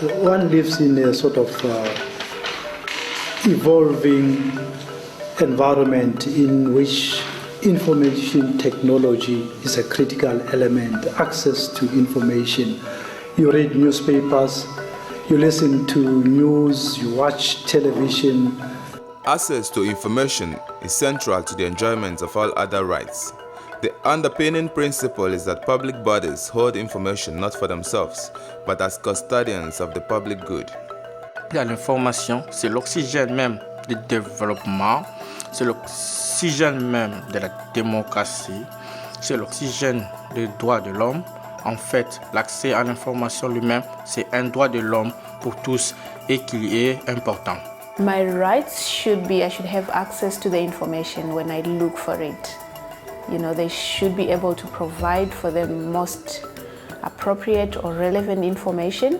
one lives in a sort of evolving environment in which information technology is a critical element, access to information. You read newspapers, you listen to news, you watch television. Access to information is central to the enjoyment of all other rights. The underpinning principle is that public bodies hold information not for themselves, but as custodians of the public good. L'information, c'est l'oxygène même du développement, c'est l'oxygène même de la démocratie, c'est l'oxygène des droits de l'homme. En fait, l'accès à l'information lui-même, c'est un droit de l'homme pour tous et qu'il est important. My rights should be I should have access to the information when I look for it. You know, they should be able to provide for the most appropriate or relevant information.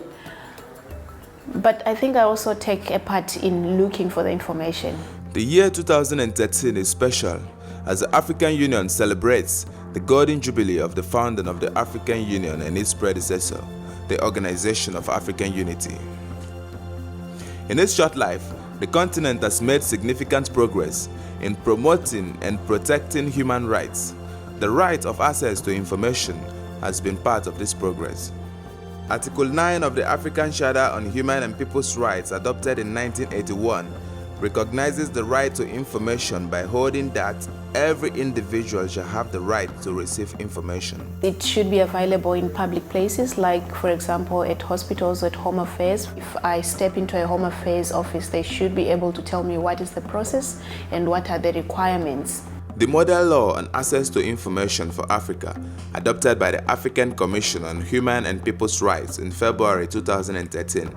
But I think I also take a part in looking for the information. The year 2013 is special as the African Union celebrates the Golden Jubilee of the founding of the African Union and its predecessor, the Organization of African Unity. In its short life, the continent has made significant progress in promoting and protecting human rights. The right of access to information has been part of this progress. Article 9 of the African Charter on Human and People's Rights, adopted in 1981, recognizes the right to information by holding that every individual shall have the right to receive information. It should be available in public places, like, for example, at hospitals, at Home Affairs. If I step into a Home Affairs office, they should be able to tell me what is the process and what are the requirements. The Model Law on Access to Information for Africa, adopted by the African Commission on Human and People's Rights in February 2013,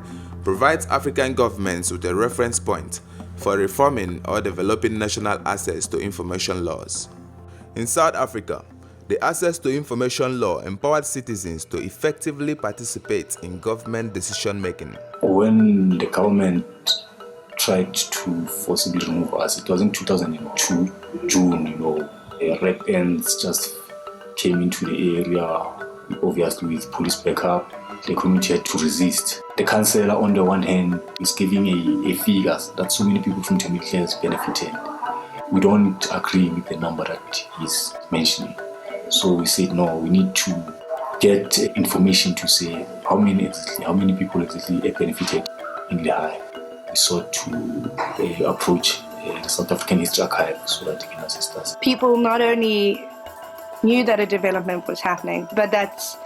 provides African governments with a reference point for reforming or developing national access to information laws. In South Africa, the Access to Information Law empowered citizens to effectively participate in government decision-making. When the government tried to forcibly remove us, it was in 2002, June, rap ends just came into the area, obviously with police backup. The community had to resist. The councillor, on the one hand, is giving a figure that so many people from Temeke has benefited. We don't agree with the number that he's mentioning. So we said, no, we need to get information to say how many people exactly benefited in Lehigh. We sought to approach the South African History Archive so that they can assist us. People not only knew that a development was happening, but that's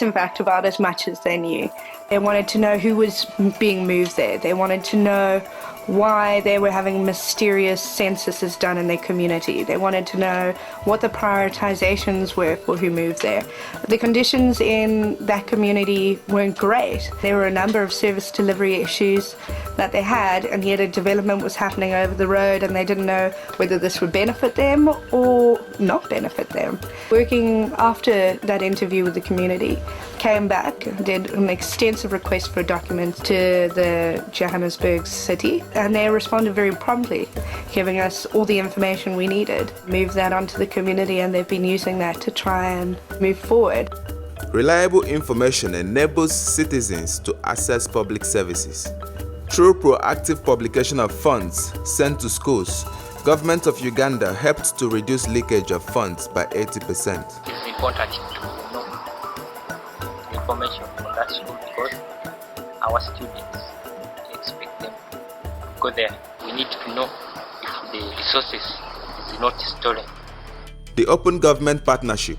in fact about as much as they knew. They wanted to know who was being moved there. They wanted to know why they were having mysterious censuses done in their community. They wanted to know what the prioritizations were for who moved there. The conditions in that community weren't great. There were a number of service delivery issues that they had, and yet a development was happening over the road and they didn't know whether this would benefit them or not benefit them. Working after that interview with the community, came back, did an extensive request for documents to the Johannesburg city, and they responded very promptly, giving us all the information we needed. Moved that onto the community, and they've been using that to try and move forward. Reliable information enables citizens to access public services. Through proactive publication of funds sent to schools, Government of Uganda helped to reduce leakage of funds by 80%. It's important to know information from that school because our students expect them to go there. We need to know if the resources is not stolen. The Open Government Partnership,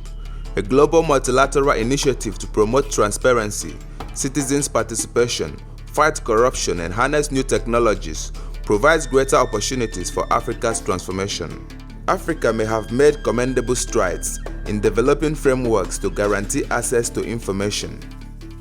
a global multilateral initiative to promote transparency, citizens' participation, fight corruption and harness new technologies, provides greater opportunities for Africa's transformation. Africa may have made commendable strides in developing frameworks to guarantee access to information.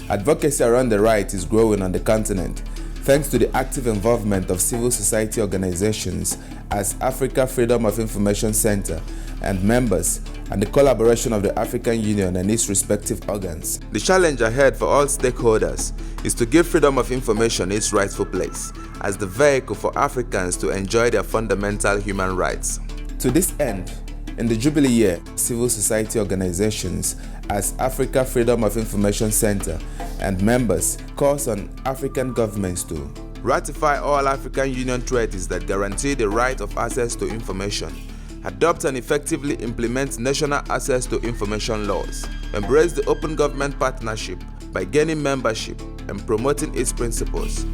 Advocacy around the right is growing on the continent, thanks to the active involvement of civil society organizations as Africa Freedom of Information Center and members, and the collaboration of the African Union and its respective organs. The challenge ahead for all stakeholders is to give freedom of information its rightful place as the vehicle for Africans to enjoy their fundamental human rights. To this end, In the Jubilee year, civil society organizations as Africa Freedom of Information Center and members calls on African governments to ratify all African Union treaties that guarantee the right of access to information, adopt and effectively implement national access to information laws, embrace the Open Government Partnership by gaining membership and promoting its principles.